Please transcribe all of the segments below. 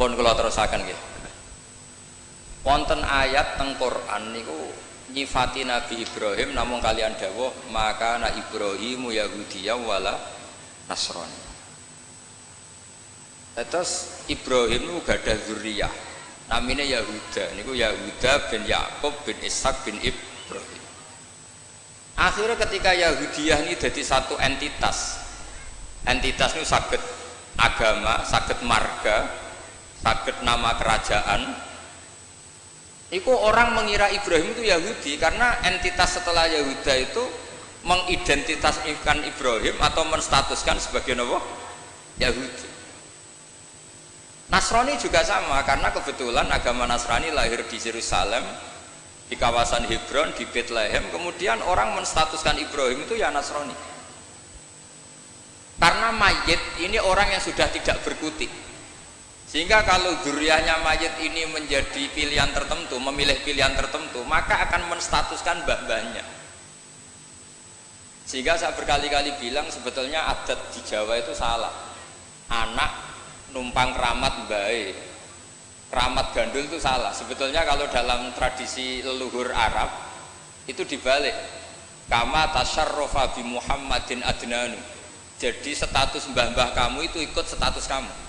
Pun kula terusaken nggih. Wonten ayat teng Quran niku nyifati Nabi Ibrahim namung kalian dawuh maka na Ibrahimu Yahudiyya wala Nasrani. Terus Ibrahim niku gadah zuriyah namine Yahuda niku Yahuda bin Yakub bin Ishak bin Ibrahim. Akhirnya ketika Yahudiyah ini jadi satu entitas niku saged agama, saged marga, saged nama kerajaan. Iku orang mengira Ibrahim itu Yahudi karena entitas setelah Yahuda itu mengidentitaskan Ibrahim atau menstatuskan sebagai apa? Yahudi. Nasrani juga sama karena kebetulan agama Nasrani lahir di Yerusalem, di kawasan Hebron, di Bethlehem, kemudian orang menstatuskan Ibrahim itu ya Nasrani. Karena mayit ini orang yang sudah tidak berkutik. Sehingga kalau dzurriyyahnya mayit ini menjadi pilihan tertentu, memilih pilihan tertentu, maka akan menstatuskan mbah-mbahnya. Sehingga saya berkali-kali bilang sebetulnya adat di Jawa itu salah. Anak numpang keramat mbahe. Keramat gandul itu salah. Sebetulnya kalau dalam tradisi leluhur Arab itu dibalik. Kama tasyarrafa bi Muhammadin adnanu. Jadi status mbah-mbah kamu itu ikut status kamu.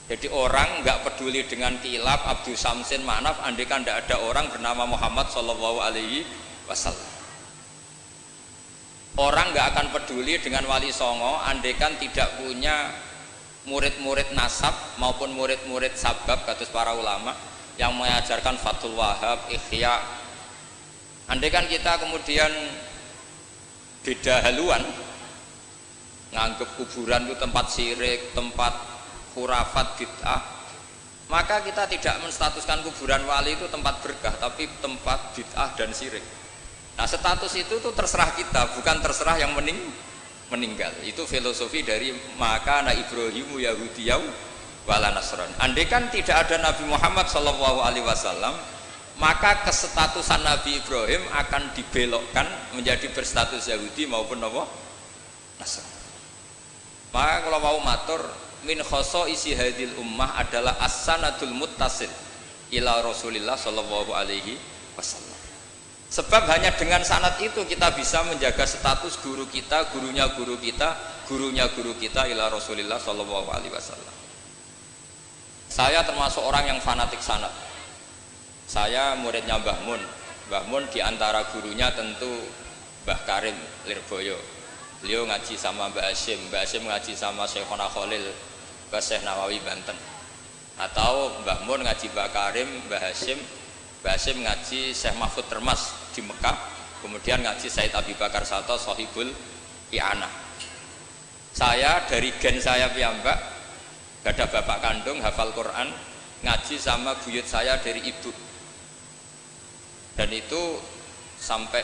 Jadi orang nggak peduli dengan kilap Abdul Samsin Manaf andaikan tidak ada orang bernama Muhammad Shallallahu Alaihi Wasallam. Orang nggak akan peduli dengan Wali Songo andaikan tidak punya murid-murid nasab maupun murid-murid sabab kados para ulama yang mengajarkan Fathul Wahab, Ikhya. Andaikan kita kemudian beda haluan, nganggep kuburan itu tempat syirik, tempat khurafat bid'ah, maka kita tidak menstatuskan kuburan wali itu tempat berkah, tapi tempat bid'ah dan syirik. Nah, status itu tuh terserah kita, bukan terserah yang meninggal. Itu filosofi dari maka na Ibrahimu Yahudiyya wala Nasrani. Andai kan tidak ada Nabi Muhammad SAW, maka kesestatusan Nabi Ibrahim akan dibelokkan menjadi berstatus Yahudi maupun apa? Nasrani. Maka kalau mau matur min khosoisi hadil ummah adalah as-sanadul muttasil ila Rasulillah sallallahu alaihi wasallam. Sebab hanya dengan sanad itu kita bisa menjaga status guru kita, gurunya guru kita, gurunya guru kita ila Rasulillah sallallahu alaihi wasallam. Saya termasuk orang yang fanatik sanad. Saya muridnya Mbah Mun. Mbah Mun diantara gurunya tentu Mbah Karim Lirboyo. Beliau ngaji sama Mbah Hashim ngaji sama Syekhona Khalil Syekh Nawawi Banten. Atau Mbah Mun ngaji Mbah Karim, Mbah Hashim ngaji Syekh Mahfud Termas di Mekah, kemudian ngaji Said Abi Bakar Sato Sohibul I'anah. Saya dari gen saya piyambak, gak ada bapak kandung, hafal Quran, ngaji sama buyut saya dari ibu. Dan itu sampai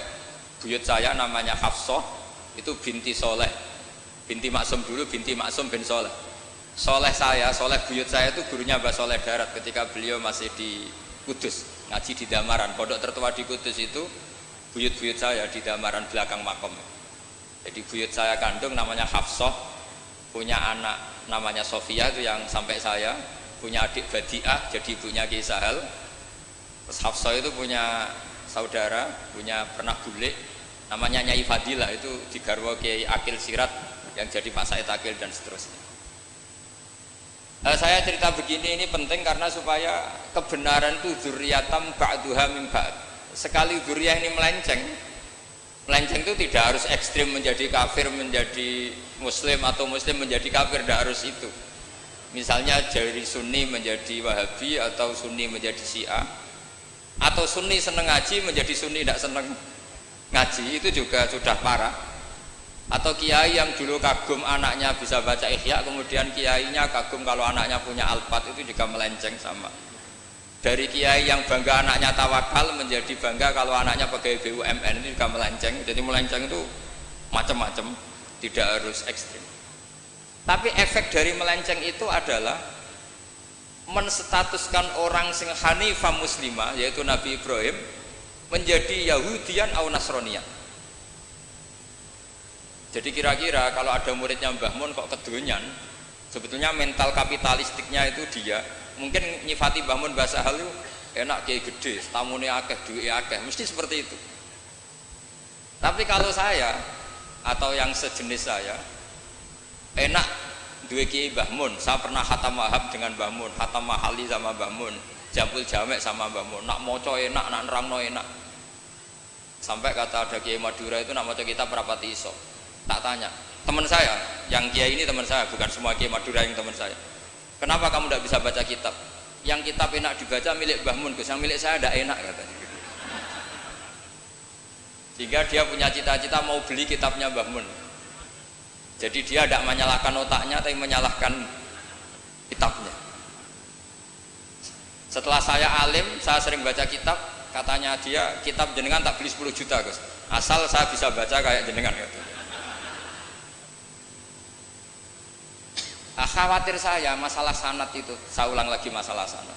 buyut saya namanya Hafsah, itu binti Soleh, binti Maksum dulu, binti Maksum bin Soleh. Soleh buyut saya itu gurunya Mbah Soleh Darat ketika beliau masih di Kudus, ngaji di Damaran. Pondok tertua di Kudus itu buyut-buyut saya di Damaran belakang makom. Jadi buyut saya kandung namanya Hafsah, punya anak namanya Sofia itu yang sampai saya, punya adik Badiah jadi ibunya Ki Sahal. Terus Hafsah itu punya saudara, punya pernah bulik namanya Nyai Fadilah, itu di garwa Kiai Akil Sirat yang jadi Pak Said Akil dan seterusnya. Saya cerita begini ini penting karena supaya kebenaran itu dzurriyatam ba'duha min ba'd. Sekali dzurriyah ini melenceng itu tidak harus ekstrim menjadi kafir menjadi muslim atau muslim menjadi kafir, tidak harus itu. Misalnya dari Sunni menjadi Wahabi atau Sunni menjadi Syiah, atau Sunni seneng ngaji menjadi Sunni tidak seneng ngaji, itu juga sudah parah. Atau kiai yang dulu kagum anaknya bisa baca Ikhya, kemudian kiainya kagum kalau anaknya punya Alfat, itu juga melenceng sama. Dari kiai yang bangga anaknya tawakal menjadi bangga kalau anaknya pegawai BUMN, itu juga melenceng. Jadi melenceng itu macam-macam, tidak harus ekstrim. Tapi efek dari melenceng itu adalah menstatuskan orang sing hanifah muslimah, yaitu Nabi Ibrahim, menjadi Yahudian atau Nasronian. Jadi kira-kira kalau ada muridnya Mbah Mun kok kedonyan, Sebetulnya mental kapitalistiknya itu dia mungkin nyifati Mbah Mun bahasa hal itu enak kayak gede, tamune akeh, duit akeh, mesti seperti itu. Tapi kalau saya atau yang sejenis saya enak duwe Kiai Mbah Mun, saya pernah khatam wahab dengan Mbah Mun, khatam mahali sama Mbah Mun, jambul jamek sama Mbah Mun, nak moco enak, nak nerangno enak. Sampai kata ada Kiai Madura itu nak moco kitab rapati iso. Tak tanya, teman saya, yang Kiai ini teman saya, bukan semua Kiai Madura yang teman saya. Kenapa kamu tidak bisa baca kitab? Yang kitab enak dibaca milik Mbah Mun, yang milik saya tidak enak katanya. Sehingga dia punya cita-cita mau beli kitabnya Mbah Mun. Jadi dia tidak menyalahkan otaknya, tapi menyalahkan kitabnya. Setelah saya alim, saya sering baca kitab, katanya dia, kitab jenengan tak beli 10 juta Gus, asal saya bisa baca kayak jenengan gitu. Khawatir saya masalah sanad itu, saya ulang lagi masalah sanad.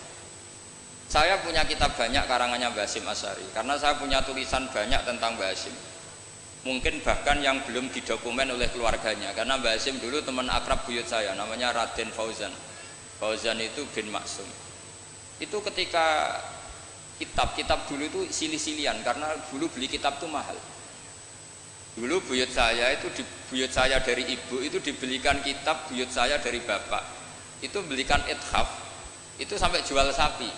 Saya punya kitab banyak karangannya Mbah Hasyim Asy'ari, karena saya punya tulisan banyak tentang Mbah Hasyim. Mungkin bahkan yang belum didokumen oleh keluarganya, karena Mbah Hasyim dulu teman akrab buyut saya, namanya Raden Fauzan. Fauzan itu bin Maksum. Itu ketika kitab dulu itu silih-silihan, karena dulu beli kitab itu mahal. Dulu buyut saya itu buyut saya dari ibu itu dibelikan kitab, buyut saya dari bapak itu belikan ithaf itu sampai jual sapi,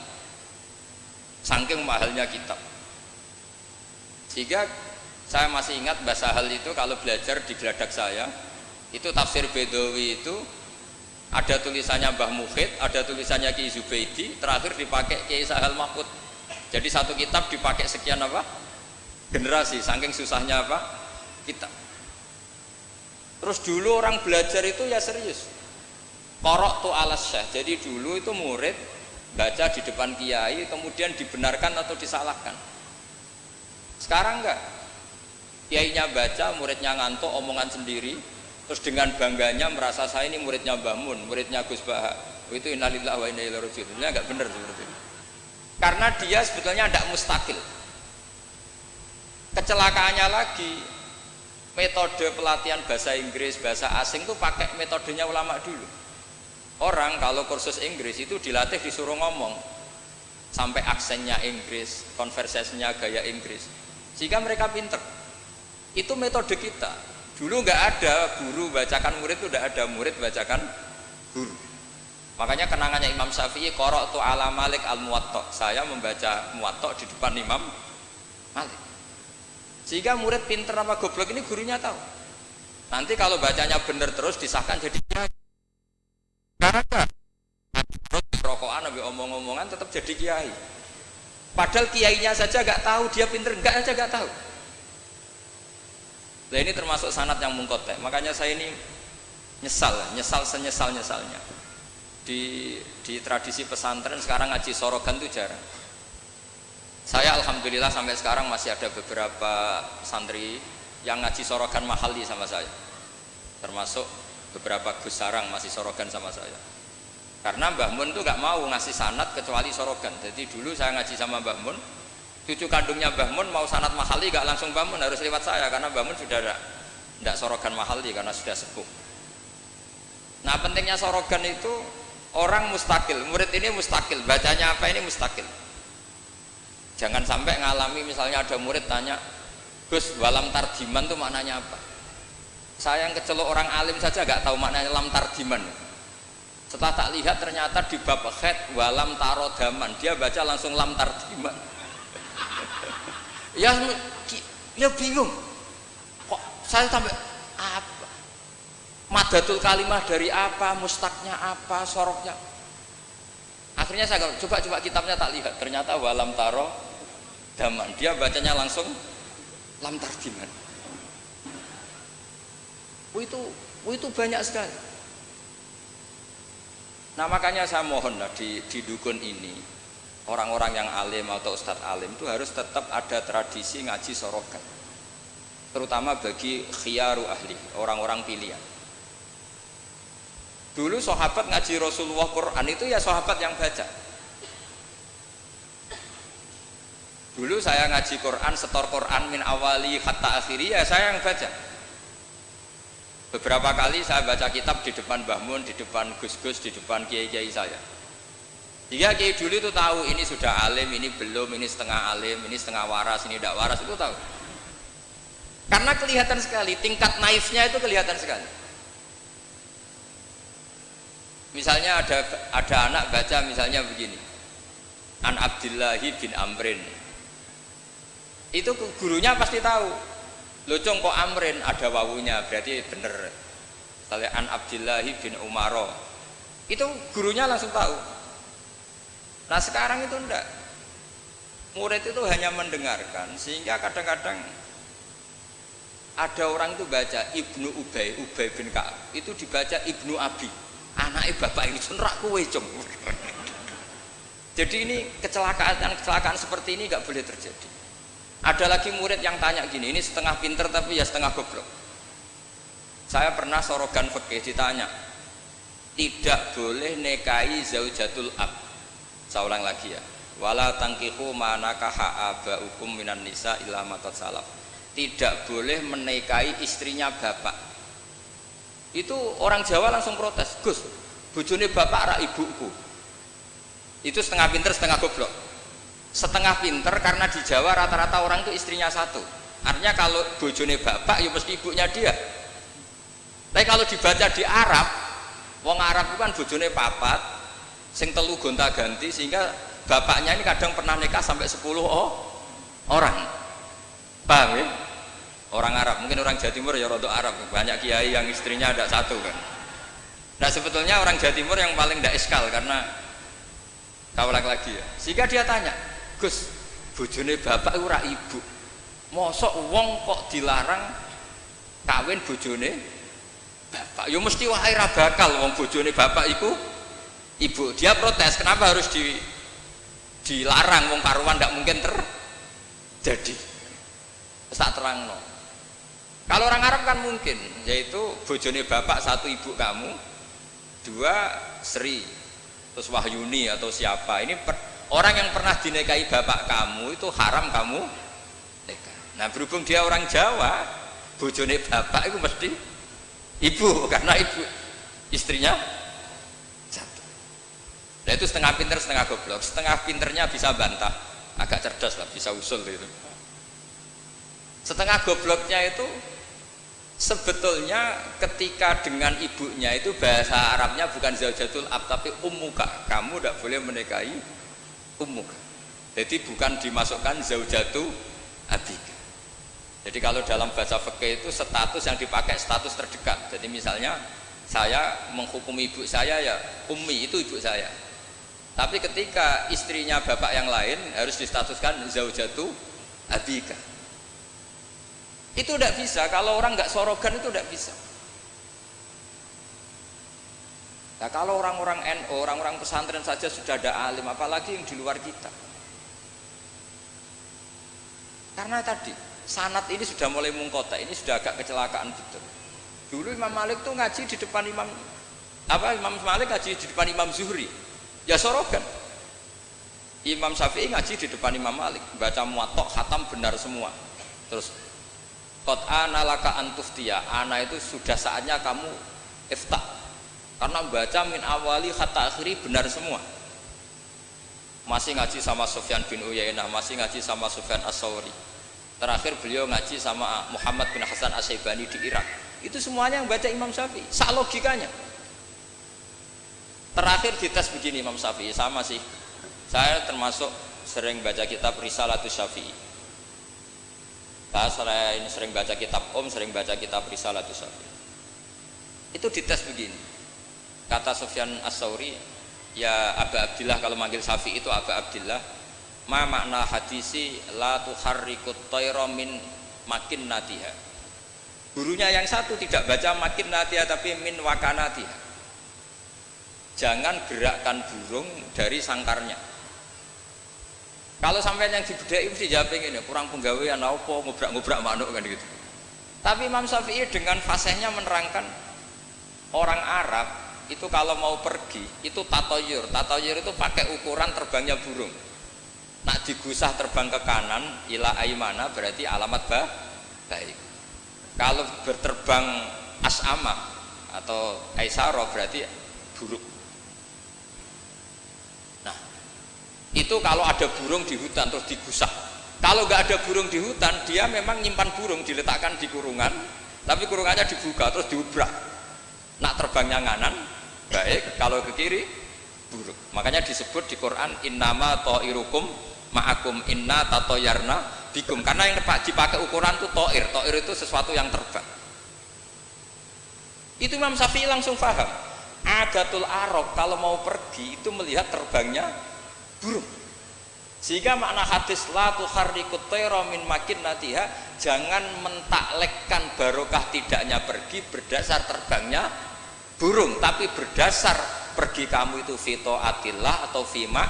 saking mahalnya kitab. Sehingga saya masih ingat Mbah Sahal itu kalau belajar di Geladak saya itu tafsir Bedawi itu ada tulisannya Mbah Mukhid, ada tulisannya Ki Zubaidi, terakhir dipakai Ki Sahal Mahfud. Jadi satu kitab dipakai sekian generasi, saking susahnya kitab. Terus dulu orang belajar itu ya serius, qara'tu alas syekh. Jadi dulu itu murid baca di depan kiai kemudian dibenarkan atau disalahkan. Sekarang enggak, kiainya baca, muridnya ngantuk omongan sendiri, terus dengan bangganya merasa saya ini muridnya Mbah Mun, muridnya Gus Baha. Itu innalillahi wa inna ilaihi raji'un. Itu enggak benar seperti itu, karena dia sebetulnya tidak mustakil. Kecelakaannya lagi, metode pelatihan bahasa Inggris, bahasa asing itu pakai metodenya ulama dulu. Orang kalau kursus Inggris itu dilatih disuruh ngomong sampai aksennya Inggris, konversasinya gaya Inggris, sehingga mereka pinter. Itu metode kita. Dulu nggak ada guru bacakan murid, itu udah ada murid bacakan guru. Makanya kenangannya Imam Syafi'i, qara'tu ala Malik al-Muwatta, saya membaca Muwatta di depan Imam Malik. Sehingga murid pinter apa goblok ini gurunya tahu. Nanti kalau bacanya bener terus disahkan jadi kiai. Terus rokokan sampai omong-omongan tetap jadi kiai. Padahal kiainya saja nggak tahu dia pinter, nggak tahu. Nah ini termasuk sanad yang mungkotek. Makanya saya ini nyesal senyesal-nyesalnya. Di tradisi pesantren sekarang ngaji sorogan itu jarang. Saya alhamdulillah sampai sekarang masih ada beberapa santri yang ngaji sorogan mahali sama saya, termasuk beberapa Gus Sarang masih sorogan sama saya. Karena Mbah Mun tuh gak mau ngasih sanad kecuali sorogan. Jadi dulu saya ngaji sama Mbah Mun, cucu kandungnya Mbah Mun mau sanad mahali gak langsung Mbah Mun, harus lewat saya, karena Mbah Mun sudah tidak sorogan mahali karena sudah sepuh. Nah pentingnya sorogan itu orang mustakil, murid ini mustakil, bacanya apa ini mustakil. Jangan sampai ngalami misalnya ada murid tanya, Gus, walam tardiman itu maknanya apa? Saya yang kecelok orang alim saja gak tahu maknanya lam tardiman. Setelah tak lihat ternyata di bab khed walam tarodaman, dia baca langsung lam tardiman. ya bingung, kok saya sampai apa? Madatul kalimah dari apa, mustaknya apa, soroknya. Akhirnya saya coba kitabnya tak lihat, ternyata walam taro daman, dia bacanya langsung lam tardiman. Itu banyak sekali. Nah makanya saya mohon lah di dukun ini orang-orang yang alim atau ustadz alim itu harus tetap ada tradisi ngaji sorogan, terutama bagi khiyaru ahli, orang-orang pilihan. Dulu sahabat ngaji Rasulullah Quran itu ya sahabat yang baca. Dulu saya ngaji Quran, setor Quran min awali hatta akhiri, ya saya yang baca. Beberapa kali saya baca kitab di depan Mbah Mun, di depan Gus-gus, di depan kiai-kiai saya. Jika kiai dulu itu tahu ini sudah alim, ini belum, ini setengah alim, ini setengah waras, ini tidak waras, itu tahu. Karena kelihatan sekali, tingkat naifnya itu kelihatan sekali. Misalnya ada anak baca misalnya begini, An Abdillahi bin Amrin. Itu gurunya pasti tahu. Locong kok Amrin ada wawunya, berarti bener. Misalnya An Abdillahi bin Umaro. Itu gurunya langsung tahu. Nah sekarang itu enggak, murid itu hanya mendengarkan, sehingga kadang-kadang ada orang itu baca Ibnu Ubay bin Ka'ab, itu dibaca Ibnu Abi, anaknya bapak ini senrak kowe cung. Jadi ini kecelakaan seperti ini nggak boleh terjadi. Ada lagi murid yang tanya gini, ini setengah pinter tapi ya setengah goblok. Saya pernah sorogan fikih ditanya, tidak boleh nikahi zaujatul ab. Saya ulang lagi ya, wala tangkihu manakaha abaukum minan nisa illa maqad salaf. Tidak boleh menikahi istrinya bapak. Itu orang Jawa langsung protes, Gus, bojone bapak rak ibuku. Itu setengah pinter setengah goblok. Setengah pinter karena di Jawa rata-rata orang itu istrinya satu. Artinya kalau bojone bapak ya mesti ibunya dia. Tapi kalau dibaca di Arab, wong Arab itu kan bojone papat, sing telu gonta-ganti, sehingga bapaknya ini kadang pernah nikah sampai 10 orang. Paham ya? Orang Arab, mungkin orang Jawa Timur ya rodok Arab, banyak kiai yang istrinya ada satu kan. Nah sebetulnya orang Jawa Timur yang paling tidak iskal karena kawalak lagi ya. Sehingga dia tanya, Gus, bojone bapak ora ibu, mosok wong kok dilarang kawin bojone bapak? Ya mesti wae ra bakal wong bojone bapak iku ibu. Dia protes, kenapa harus dilarang, wong karuan tidak mungkin terjadi. Tak terang no. Kalau orang Arab kan mungkin, yaitu bojone bapak satu ibu kamu, dua Sri, terus Wahyuni atau siapa. Ini orang yang pernah dinikahi bapak kamu itu haram kamu nikah. Nah berhubung dia orang Jawa, bojone bapak itu mesti ibu, karena ibu istrinya satu. Nah itu setengah pinter setengah goblok. Setengah pinternya bisa bantah, agak cerdas lah, bisa usul gitu. Setengah gobloknya itu sebetulnya ketika dengan ibunya itu bahasa Arabnya bukan zaujatul ab tapi ummuka. Kamu tidak boleh menikahi ummuka. Jadi bukan dimasukkan zaujatu abika. Jadi kalau dalam bahasa fikih itu status yang dipakai status terdekat. Jadi misalnya saya menghukumi ibu saya ya ummi, itu ibu saya. Tapi ketika istrinya bapak yang lain harus distatuskan zaujatu abika. Itu tidak bisa, kalau orang nggak sorogan itu tidak bisa. Nah kalau orang-orang NU, orang-orang pesantren saja sudah ada alim, apalagi yang di luar kita. Karena tadi sanad ini sudah mulai mengkota, ini sudah agak kecelakaan betul. Dulu Imam Malik tuh ngaji di depan Imam Malik ngaji di depan Imam Zuhri, ya sorogan. Imam Syafi'i ngaji di depan Imam Malik, baca muwatta khatam benar semua. Terus qad ana laka antuftiya, ana itu sudah saatnya kamu iftah, karena baca min awali hatta akhiri benar semua. Masih ngaji sama Sufyan bin Uyainah, masih ngaji sama Sufyan As-Sawri, terakhir beliau ngaji sama Muhammad bin Hasan As-Syaibani di Irak. Itu semuanya yang baca Imam Syafi'i, sak logikanya. Terakhir dites begini Imam Syafi'i, sama sih, saya termasuk sering baca kitab Risalatus Syafi'i. Saya sering baca kitab sering baca kitab Risalatus Syafi'i. Itu dites begini. Kata Sufyan As-Sawri, ya Aba Abdillah, kalau manggil Syafi'i itu Aba Abdillah, ma makna hadisi la tuharrikut tayra min makin natiha. Gurunya yang satu tidak baca makin natiha tapi min wakanatiha. Jangan gerakkan burung dari sangkarnya. Kalau sampai yang dibedai mesti jawab ini kurang penggawean apa ngobrak-ngobrak manuk kan gitu. Tapi Imam Syafi'i dengan fasihnya menerangkan orang Arab itu kalau mau pergi itu tatoyur. Tatoyur itu pakai ukuran terbangnya burung. Nak digusah terbang ke kanan ila aimana berarti alamat baik. Kalau berterbang as'ama atau aisaro berarti buruk. Nah, itu kalau ada burung di hutan terus digusah. Kalau nggak ada burung di hutan, dia memang nyimpan burung, diletakkan di kurungan, tapi kurungannya dibuka terus diubrak. Nak terbangnya nganan, baik. Kalau ke kiri, buruk. Makanya disebut di Quran innama ta'irukum ma'akum inna tatoyarna bikum. Karena yang dipakai ukuran itu to'ir. To'ir itu sesuatu yang terbang. Itu Imam Syafi'i langsung paham. Adatul Arab kalau mau pergi itu melihat terbangnya burung. Sehingga makna hadis la tuharrikut tayra min makinnatiha, jangan mentaklekkan barokah tidaknya pergi berdasar terbangnya burung, tapi berdasar pergi kamu itu fito atillah atau fima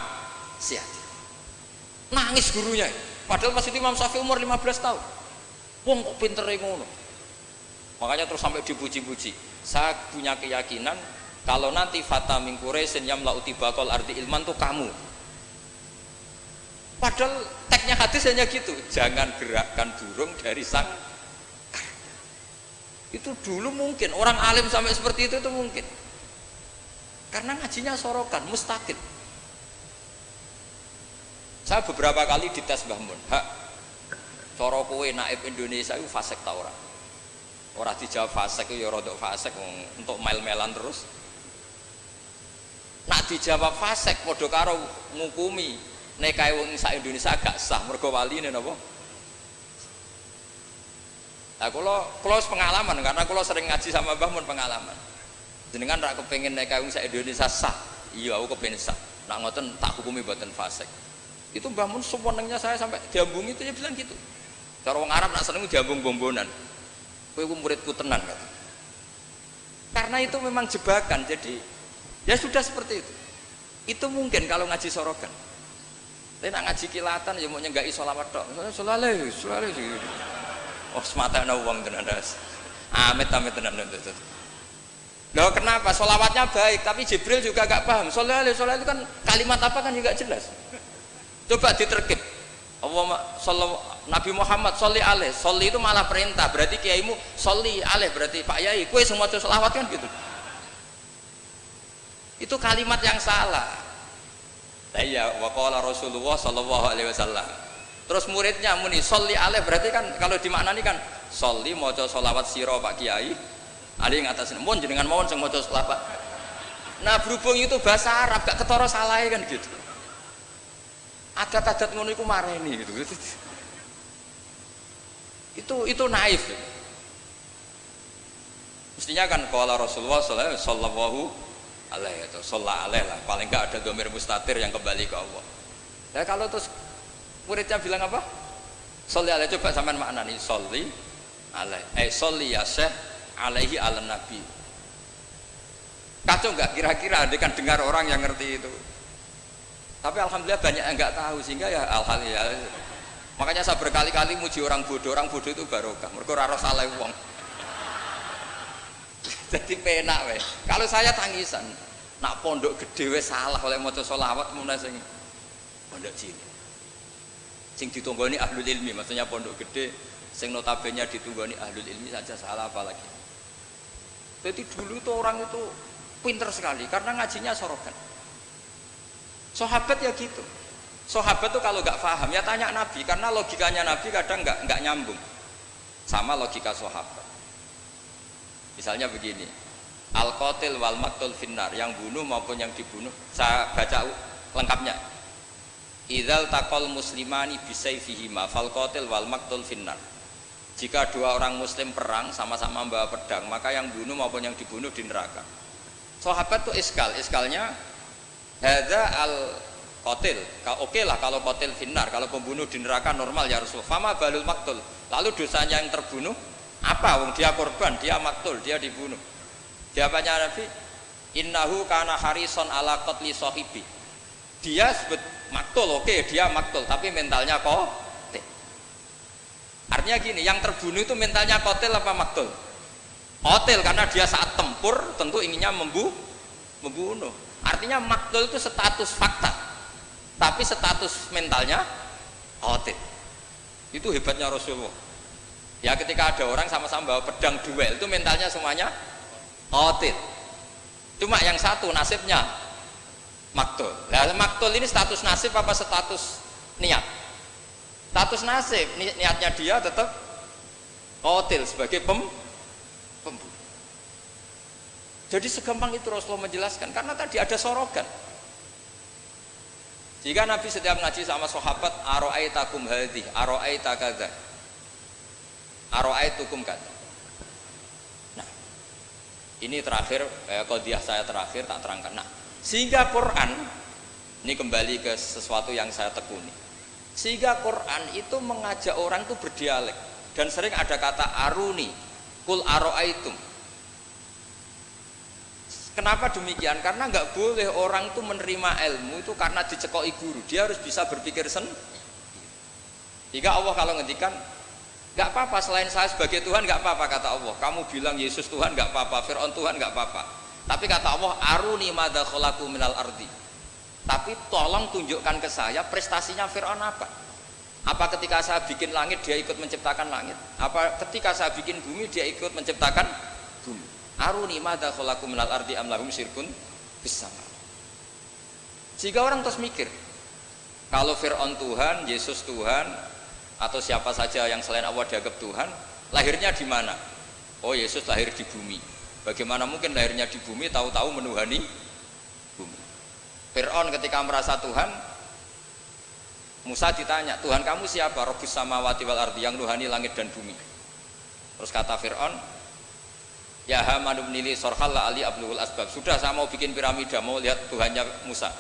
siati. Nangis gurunya, padahal pas itu Imam Syafi'i umur 15 tahun. Wong kok pinter ngono. Makanya terus sampai dipuji-puji. Saya punya keyakinan kalau nanti fata min Quraisyin yamla utibaqal ardi ilman tuh kamu. Padahal teksnya hadis hanya gitu, jangan gerakkan burung dari sang itu dulu mungkin orang alim sampai seperti itu mungkin karena ngajinya sorokan mustaqil. Saya beberapa kali dites Mbah Mun, hak coro kowe naib Indonesia itu fasek ta ora? Ora dijawab fasek ya rodok fasek untuk mail-mailan terus. Nak dijawab fasek padha karo ngukumi nek kae wong sak Indonesia gak sah mergo waline napa? Nah, kula pengalaman karena kula sering ngaji sama Mbah Mun pengalaman. Jenengan ra kepengin nek kae wong sak Indonesia sah. Iya, aku kepengin sah. Nak ngoten tak hukumi mboten fasik. Itu Mbah Mun sewenengnya saya sampai diambung itu dia bilang gitu. Cara wong Arab nak seneng diambung bombonan. Kowe ku muridku tenan kata. Karena itu memang jebakan. Jadi ya sudah seperti itu. Itu mungkin kalau ngaji sorokan. Tapi nak ngaji kilatan ya mau nyenggai sholawat tok. Sholale. Oh semata ana wong tenan das. Amit tenan. Loh kenapa? Sholawatnya baik, tapi Jibril juga gak paham. Sholale itu kan kalimat apa kan juga jelas. Coba diterkib. Nabi Muhammad sholli alaih. Sholli itu malah perintah. Berarti kiaimu sholli alaih berarti Pak Yai. Kowe semua sholawat kan gitu. Itu kalimat yang salah. Ya waqala Rasulullah sallallahu alaihi wasallam. Terus muridnya muni sholli alaih berarti kan kalau dimaknani kan sholli maca sholawat sira Pak Kiai. Ali ngatasna mun jenengan mawon sing maca sholawat. Nah berhubung itu bahasa Arab gak ketara salahe kan gitu. Adat-adat ngono iku mareni gitu. Itu naif. Mestinya kan qala Rasulullah sallallahu alaihi itu sholat alaih lah, paling enggak ada dhamir mustatir yang kembali ke Allah. Nah kalau terus muridnya bilang apa? Sholli alaih, coba sampean maknani sholli alaih. Sholli ya syekh alaihi ala nabi. Kacau enggak kira-kira andai kan dengar orang yang ngerti itu. Tapi alhamdulillah banyak yang enggak tahu sehingga ya alhamdulillah. Makanya saya berkali-kali muji orang bodoh itu barokah. Mergo ora salah wong. Jadi penak weh. Kalau saya tangisan, nak pondok gede weh salah oleh maca sholawat mulai sing pondok cilik. Sing ditunggoni ahlul ilmi, maksudnya pondok gede sing notabene ditunggoni ahlul ilmi saja salah apalagi. Jadi dulu tuh orang itu pinter sekali karena ngajinya sorokan. Sahabat ya gitu. Sahabat tuh kalau nggak paham ya tanya Nabi karena logikanya Nabi kadang nggak nyambung sama logika sahabat. Misalnya begini, al-qatil wal maktul finnar, yang bunuh maupun yang dibunuh. Saya baca lengkapnya. Idzal taqal muslimani bisayfihima fal qatil wal maktul finnar. Jika dua orang muslim perang sama-sama membawa pedang, maka yang bunuh maupun yang dibunuh di neraka. Sahabat tuh iskalnya hadza al qatil. Oke lah kalau qatil finnar, kalau pembunuh di neraka normal ya Rasul. Fama balul maktul. Lalu dosanya yang terbunuh apa? Wong dia korban, dia maktul, dia dibunuh. Jawabannya Nabi, innahu kana harison ala qatli sahibi. Dia sebut maktul, oke, dia maktul, tapi mentalnya qatil. Artinya gini, yang terbunuh itu mentalnya qatil apa maktul? Qatil karena dia saat tempur tentu inginnya membunuh. Artinya maktul itu status fakta, tapi status mentalnya qatil. Itu hebatnya Rasulullah. Ya ketika ada orang sama-sama bawa pedang duel itu mentalnya semuanya qatil. Cuma yang satu nasibnya maktul. Nah, maktul ini status nasib apa status niat? Status nasib, niatnya dia tetap qatil sebagai pembunuh. Jadi segampang itu Rasulullah menjelaskan karena tadi ada sorogan. Jika Nabi setiap ngaji sama sahabat, aro'aitakum hadhi, aro'aita kadza, aro'aitukum kadza. Nah, ini terakhir, qadiyah saya terakhir tak terangkan. Nah, sehingga Quran, ini kembali ke sesuatu yang saya tekuni. Sehingga Quran itu mengajak orang itu berdialek dan sering ada kata aruni, kul aro'aitum. Kenapa demikian? Karena nggak boleh orang itu menerima ilmu itu karena dicekoki guru. Dia harus bisa berpikir sendiri. Jika Allah kalau ngendikan, nggak apa-apa selain saya sebagai Tuhan nggak apa-apa kata Allah. Kamu bilang Yesus Tuhan nggak apa-apa, Fir'aun Tuhan nggak apa-apa. Tapi kata Allah, aruni madza khalaqu minal ardi. Tapi tolong tunjukkan ke saya prestasinya Fir'aun apa? Apa ketika saya bikin langit dia ikut menciptakan langit? Apa ketika saya bikin bumi dia ikut menciptakan bumi? Aruni madza khalaqu minal ardi am lahum syirkun fis sama. Jika orang terus mikir, kalau Fir'aun Tuhan, Yesus Tuhan, atau siapa saja yang selain Allah dianggap Tuhan, lahirnya di mana? Oh, Yesus lahir di bumi. Bagaimana mungkin lahirnya di bumi tahu-tahu menuhani bumi? Fir'aun ketika merasa Tuhan, Musa ditanya, Tuhan kamu siapa? Rabbus samawati wal ardi, yang nuhani langit dan bumi. Terus kata Fir'aun, ya Haman ibnili sorhal la ali abluhul asbab. Sudah saya mau bikin piramida, mau lihat Tuhannya Musa.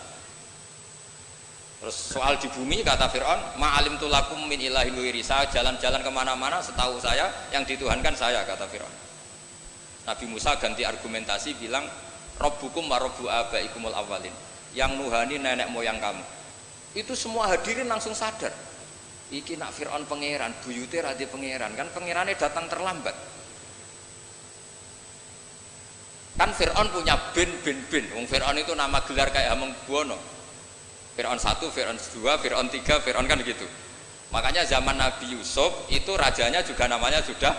Terus soal di bumi kata Fir'aun, ma'alim tulakum min ilahin wiri. Saya jalan-jalan kemana-mana setahu saya yang dituhankan saya kata Fir'aun. Nabi Musa ganti argumentasi bilang, Rabbukum wa rabbu abaikumul awalin. Yang nuhani nenek moyang kamu. Itu semua hadirin langsung sadar. Iki nak Fir'aun pangeran, buyute radi pangeran. Kan pangerannya datang terlambat. Kan Fir'aun punya bin. Wong Fir'aun itu nama gelar kayak Hamengkubuwono. Fir'aun 1, Fir'aun 2, Fir'aun 3, Fir'aun kan gitu. Makanya zaman Nabi Yusuf itu rajanya juga namanya sudah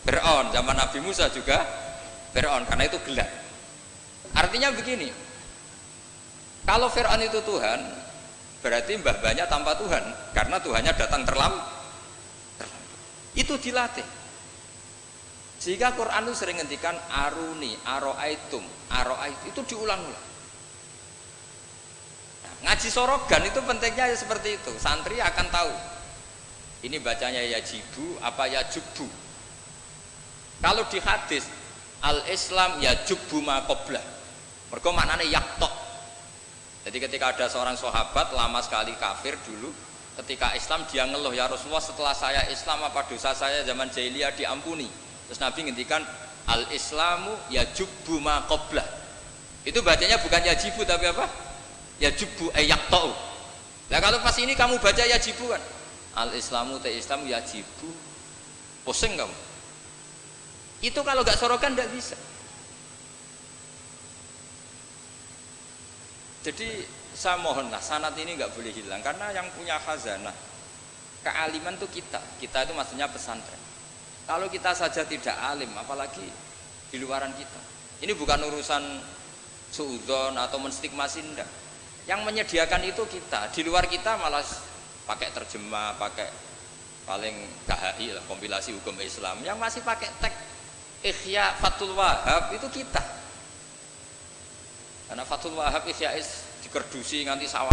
Fir'aun. Zaman Nabi Musa juga Fir'aun karena itu gelar. Artinya begini, kalau Fir'aun itu Tuhan, berarti mbah-mbahnya tanpa Tuhan karena Tuhannya datang terlambat. Itu dilatih. Sehingga Quran itu sering ngendikan aruni, aro'aitum, aro'ait itu diulang-ulang. Nah, ngaji sorogan itu pentingnya ya seperti itu. Santri akan tahu. Ini bacanya yajibu apa yajubbu. Kalau di hadis al-Islam yajubbu ma qablah. Mergo maknane yaktok. Jadi ketika ada seorang sahabat lama sekali kafir dulu, ketika Islam dia ngeluh, ya Rasulullah setelah saya Islam apa dosa saya zaman jahiliyah diampuni. Terus Nabi ngendikan al-Islamu yajubbu ma qablah. Itu bacanya bukan yajibu tapi apa? Yajubbu ayaktau. Nah kalau pas ini kamu baca yajibu kan, al-Islamu te Islam yajibu, pusing kamu. Itu kalau nggak sorokan nggak bisa. Jadi saya mohonlah sanad ini nggak boleh hilang karena yang punya khazanah kealiman itu kita itu maksudnya pesantren. Kalau kita saja tidak alim, apalagi di luaran kita. Ini bukan urusan suudzon atau menstigmasi, enggak. Yang menyediakan itu kita. Di luar kita malah pakai terjemah, pakai paling KHI lah, kompilasi hukum Islam. Yang masih pakai teks Ihya Fathul Wahab itu kita. Karena Fathul Wahab Ihya dikerdusi nganti sawah.